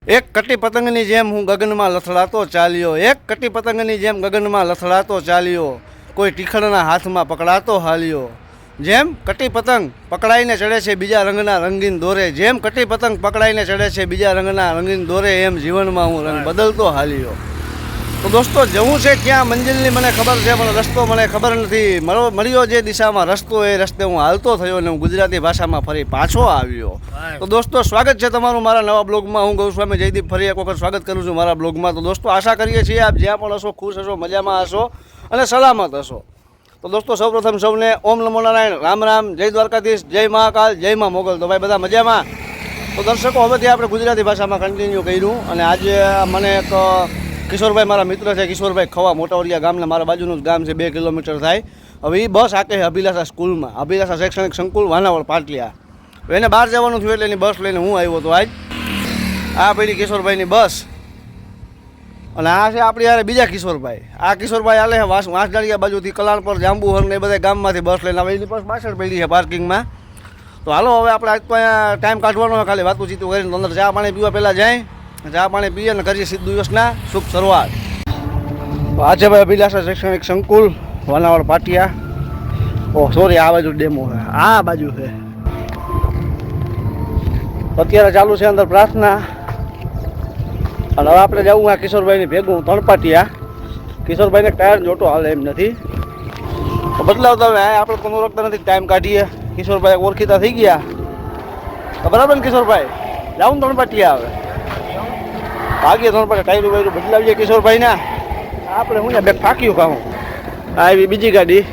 એક કટી પતંગની જેમ હું ગગનમાં લથડાતો ચાલ્યો, એક કટી પતંગની જેમ ગગનમાં લથડાતો ચાલ્યો, કોઈ ટીખળના હાથમાં પકડાતો હાલ્યો. જેમ કટી પતંગ પકડાઈને ચડે છે બીજા રંગના રંગીન દોરે, જેમ કટી પતંગ પકડાઈને ચડે છે બીજા રંગના રંગીન દોરે, એમ જીવનમાં હું રંગ બદલતો હાલ્યો. તો દોસ્તો, જવું છે ક્યાં મંજિલની મને ખબર છે, પણ રસ્તો મને ખબર નથી. મળ્યો જે દિશામાં રસ્તો, એ રસ્તે હું હાલતો થયો અને હું ગુજરાતી ભાષામાં ફરી પાછો આવ્યો. તો દોસ્તો, સ્વાગત છે તમારું મારા નવા બ્લોગમાં. હું ગૌસ્વામી જયદીપ ફરી એક વખત સ્વાગત કરું છું મારા બ્લોગમાં. તો દોસ્તો, આશા કરીએ છીએ આપ જ્યાં પણ હશો ખુશ હશો, મજામાં હશો અને સલામત હશો. તો દોસ્તો, સૌપ્રથમ સૌને ઓમ નમો નારાયણ, રામ રામ, જય દ્વારકાધીશ, જય મહાકાલ, જય મા મોગલ. તો ભાઈ બધા મજામાં? તો દર્શકો, હવેથી આપણે ગુજરાતી ભાષામાં કન્ટિન્યુ કર્યું. અને આજે મને એક કિશોરભાઈ મારા મિત્ર છે, કિશોરભાઈ ખવા, મોટાવડિયા ગામના, મારા બાજુનું જ ગામ છે, 2 કિલોમીટર થાય. હવે એ બસ આકે છે અભિલાષા સ્કૂલમાં, અભિલાષા શૈક્ષણિક સંકુલ, વાનાવળ પાટલિયા. એને બહાર જવાનું થયું એટલે એની બસ લઈને હું આવ્યો હતો આજ. આ પડી કિશોરભાઈની બસ, અને આ છે આપણી યારે બીજા કિશોરભાઈ. આ કિશોરભાઈ આલે છે વાંસદાળિયા બાજુથી, કલાણપર, જાંબુહર ને એ બધા ગામમાંથી બસ લઈને આવે. એની બસ પાછળ પડી છે પાર્કિંગમાં. તો હાલો, હવે આપણે આજ તો અહીંયા ટાઈમ કાઢવાનો હોય, ખાલી વાતું ચીતું કરીને અંદર ચા પાણી પીવા પહેલાં જાય, ચા પાણી પીએ અને કરીએ સીધું દિવસના શુભ શરૂઆત. તો આજે ભાઈ અભિલાષા શૈક્ષણિક સંકુલ, વાનાવળ પાટિયા. ઓહ સોરી, આ બાજુ ડેમો છે, આ બાજુ છે. અત્યારે ચાલુ છે અંદર પ્રાર્થના. અને હવે આપણે જવું આ કિશોરભાઈની ભેગું તણપાટિયા. કિશોરભાઈને ટાયર જોટો હાલે એમ નથી, તો બદલાવતા હવે આપણે કોઈ ઓળખતા નથી, ટાઈમ કાઢીએ. કિશોરભાઈ ઓળખીતા થઈ ગયા તો બરાબર ને કિશોરભાઈ? જાઉં ને તણપાટિયા હવે ભાગીએ, તણપાટિયા ટાયરું વાયરું બદલાવીએ કિશોરભાઈના. આપણે હું ને બે ફાંક્યું ખાવું. આવી બીજી ગાડી.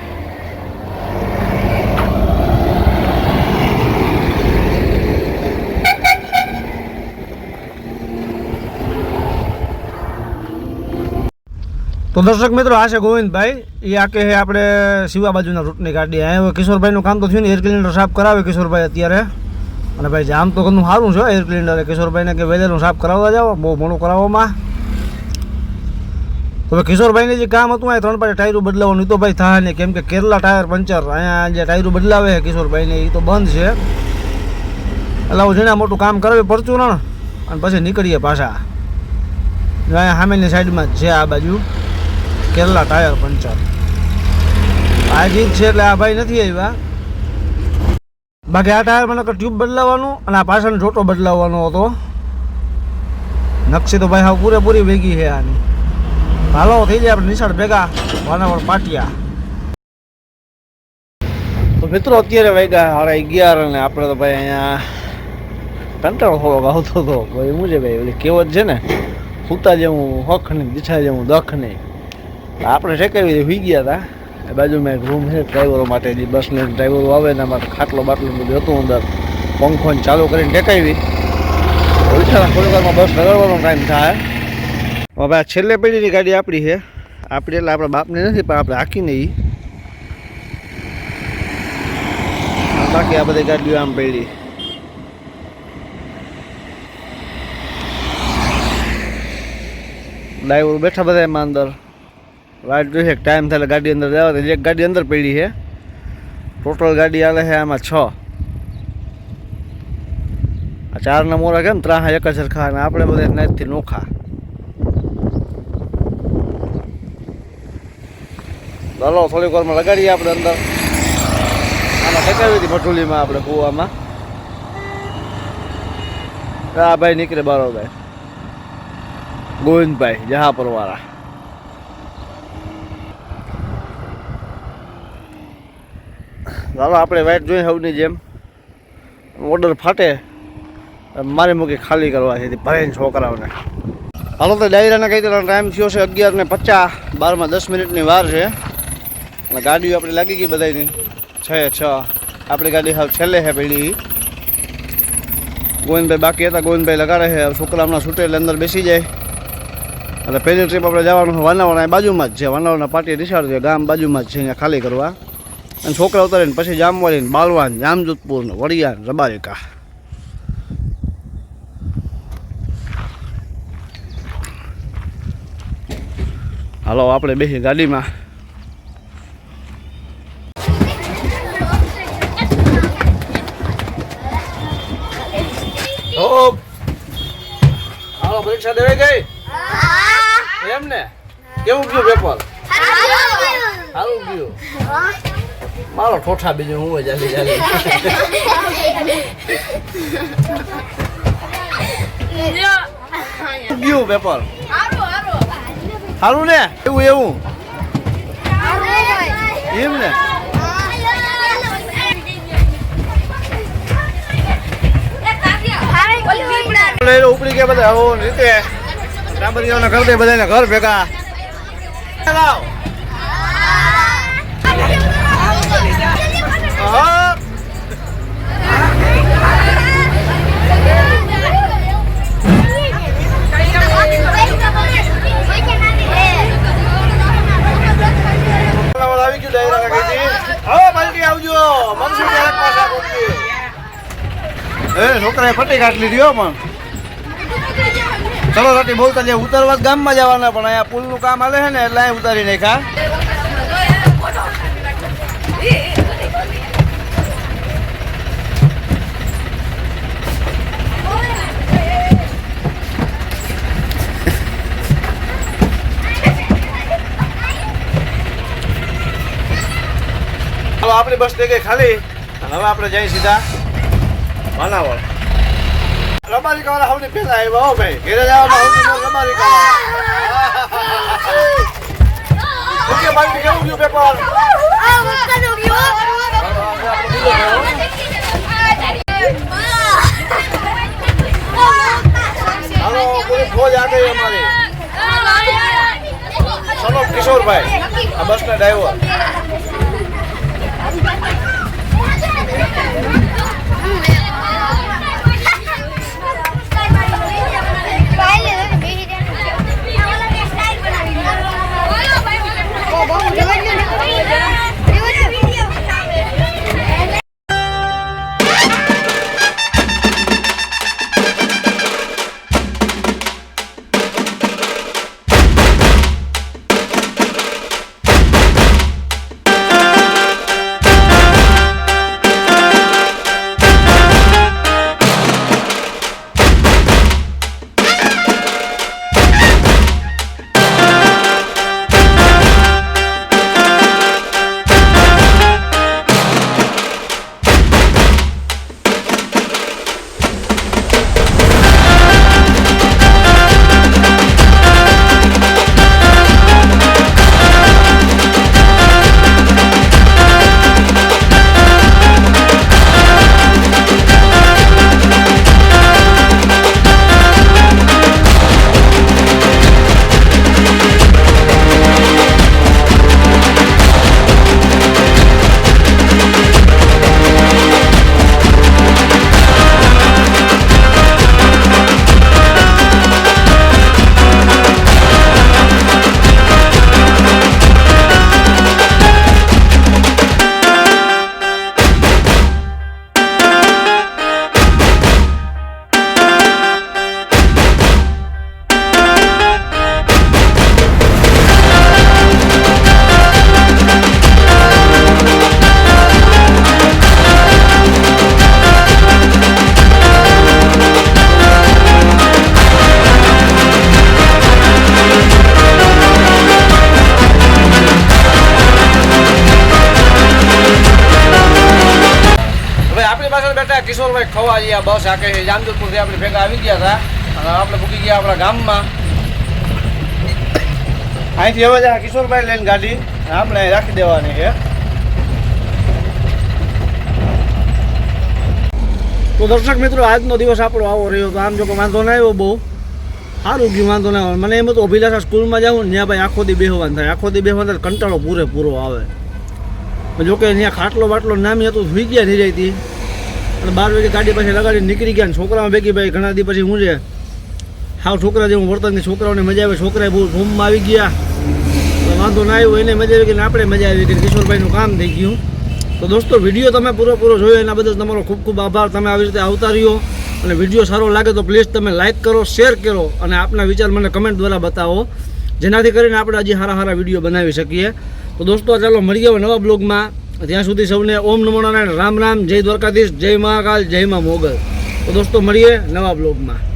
તો દર્શક મિત્રો, આ છે ગોવિંદભાઈ. એ આકે છે આપણે શિવા બાજુના રૂટની ગાડી. અહીંયા કિશોરભાઈનું કામ તો થયું ને, એર ક્લિનર સાફ કરાવે કિશોરભાઈ અત્યારે. અને ભાઈ જામ તો ઘણું સારું છે એર ક્લિનર. કિશોરભાઈને કે વેલેનું સાફ કરાવવા જાઓ, બહુ મોડું કરાવવામાં. તો કિશોરભાઈને જે કામ હતું અહીંયા 3 પાટે ટાયરું બદલાવવાનું, તો ભાઈ થાય નહીં, કેમ કે કેરલા ટાયર પંચર અહીંયા જે ટાયરું બદલાવે છે કિશોરભાઈને, એ તો બંધ છે. એટલે હું જેના મોટું કામ કરાવી પડતું ને, અને પછી નીકળીએ પાછા. અહીંયા સામેની સાઈડમાં જ છે આ બાજુ કેરલા ટાયર પંચર. આ જીત છે એટલે આ ભાઈ નથી આવ્યા. બાકી આ ટાયર મને ટ્યુબ બદલાવવાનું અને આ પાછળ જોટો બદલાવવાનો હતો. નકશી તો ભાઈ હા પૂરેપૂરી ભેગી છે આની. હાલો થઈ જાય આપણે નિશાળ ભેગા, વાનાવળ પાટિયા. તો મિત્રો, અત્યારે વાગ્યા 11:30 અને આપણે તો ભાઈ અહીંયા કંટાળો થોડોક આવતો હતો. ભાઈ શું છે ભાઈ, ઓલી કહેવત છે ને, સૂતા જેવું હખ નહીં, દીછા જેવું દખ નહીં. આપણે ઠેકાવી હોઈ ગયા હતા. બાજુમાં એક રૂમ છે ડ્રાઈવરો માટે, જે બસને ડ્રાઈવરો આવે એના માટે ખાટલો બાટલો બધું હતું અંદર. પંખોને ચાલુ કરીને ટેકાવી. ઉઠાના થોડી વારમાં બસ લગાડવાનો ટાઈમ થાય. હવે આ છેલ્લે પેઢીની ગાડી આપણી છે. આપણી એટલે આપણા બાપની નથી, પણ આપણે આખી નહીં. બાકી આ બધી ગાડીઓ આમ પડી. ડ્રાઈવર બેઠા બધા એમાં અંદર. વાઈટ જોઈએ ટાઈમ થાય ગાડી અંદર જવા. તો એક ગાડી અંદર પડી છે. ટોટલ ગાડી આવે છે આમાં 6. આ 4ના મોરા કેમ 3 એક જ સરખા, અને આપણે બધા નાઈટથી નોખા. ચાલો થોડીક વારમાં લગાડીએ આપણે અંદર. આમાં ઠેકાવી હતી ભટુલીમાં આપણે કૂવામાં. આ ભાઈ નીકળે બરોબર, ગોવિંદભાઈ જહાપરવાળા. ચાલો આપણે વાઇટ જોઈએ સૌની જેમ. ઓર્ડર ફાટે મારી મૂકી ખાલી કરવા છે ભરાઈને છોકરાઓને. હાલો તો ડાયરાને કઈ તરફ ટાઈમ થયો છે 11:50, 12માં 10 મિનિટની વાર છે. અને ગાડીઓ આપણી લાગી ગઈ બધાની 6. આપણી ગાડી હાલ છેલ્લે છે પેલી. ગોવિંદભાઈ બાકી હતા, ગોવિંદભાઈ લગાડે છે. છોકરા હમણાં છૂટે એટલે અંદર બેસી જાય. એટલે પહેલી ટ્રીપ આપણે જવાનું છે વાનાવળ, બાજુમાં જ છે. વાનાવળના પાટી રિસાડ છે, ગામ બાજુમાં જ છે, અહીંયા ખાલી કરવા. અને છોકરા ઉતારીને પછી જામવાળી, બાલવાન, જામજોધપુર, વડિયાન, રબારિકા. હાલો આપણે બેસી ગાડીમાં. હાલો પરીક્ષા દેવાઈ ગઈ એમ ને કેવું ગયું પેપર સારું ગયું મારો ઠોઠા બીજું હું જાલી જાલી ગયું પેપર સારું ને એવું એવું એમ ને ઉપડી ગયા બધા આવો રીતે ટાબરિયાઓને કરી દે બધાને ઘર ભેગા આવી ગયું આવજો છોકરાએ ફટી કાઢ લીધી હો પણ ચલો રાતી બોલતા જે ઉતરવા ગામમાં જવાના પણ અહીંયા પુલનું કામ હાલે છે ને એટલે અહીં ઉતારી નાખ્યા હવે આપણી બસ થઈ ગઈ ખાલી હવે આપણે જઈએ સીધા વાનાવળ રબારી કાળા હવની પેલા આવ્યા હો ભાઈ ઘેરે જવામાં રબારી કાળા ઓકે ભાઈ કેવું ગયું પેપર હાલો પૂરી ફોજ આ ગઈ અમારી ચલો કિશોરભાઈ આ બસના ડ્રાઈવર કિશોરભાઈ ખવા ગયા બસ આખે જામજોધપુરથી આપણે ભેગા આવી ગયા હતા અને આપણે મૂકી ગયા આપણા ગામમાં અહીંથી હવે જ કિશોરભાઈ લઈને ગાડી આપણે રાખી દેવાની છે તો દર્શક મિત્રો આજનો દિવસ આપણો આવો રહ્યો તો આમ જો કે વાંધો ના આવ્યો બહુ સારું ગયું વાંધો ના આવે મને એમ તો અભિલાષા સ્કૂલમાં જાઉં ને ત્યાં ભાઈ આખો દી બેહવાનું થાય આખો દી બેહવાનું થાય કંટાળો પૂરેપૂરો આવે જોકે ત્યાં ખાટલો બાટલો નામી હતું સુઈ ગયા થઈ જતી અને 12 વાગે ગાડી પાસે લગાડીને નીકળી ગયા છોકરાઓ ભેગી ભાઈ ઘણા દી પછી હું છે હાવ છોકરા જેવું વર્તનથી છોકરાઓને મજા આવે છોકરાએ બહુ રૂમમાં આવી ગયા વાંધો ના આવ્યો એને મજા આવી ગઈ ને આપણે મજા આવી ગઈ કિશોરભાઈનું કામ થઈ ગયું તો દોસ્તો વિડીયો તમે પૂરો જોયો એના બદલ તમારો ખૂબ ખૂબ આભાર તમે આવી રીતે આવતા રહ્યો અને વિડીયો સારો લાગે તો પ્લીઝ તમે લાઇક કરો શેર કરો અને આપના વિચાર મને કમેન્ટ દ્વારા બતાવો જેનાથી કરીને આપણે હજી સારા વિડીયો બનાવી શકીએ તો દોસ્તો ચાલો મળીએ નવા બ્લોગમાં ત્યાં સુધી સૌને ઓમ નમો નારાયણ રામ રામ જય દ્વારકાધીશ જય મહાકાલ જય મા મોગલ તો દોસ્તો મળીએ નવા બ્લોગમાં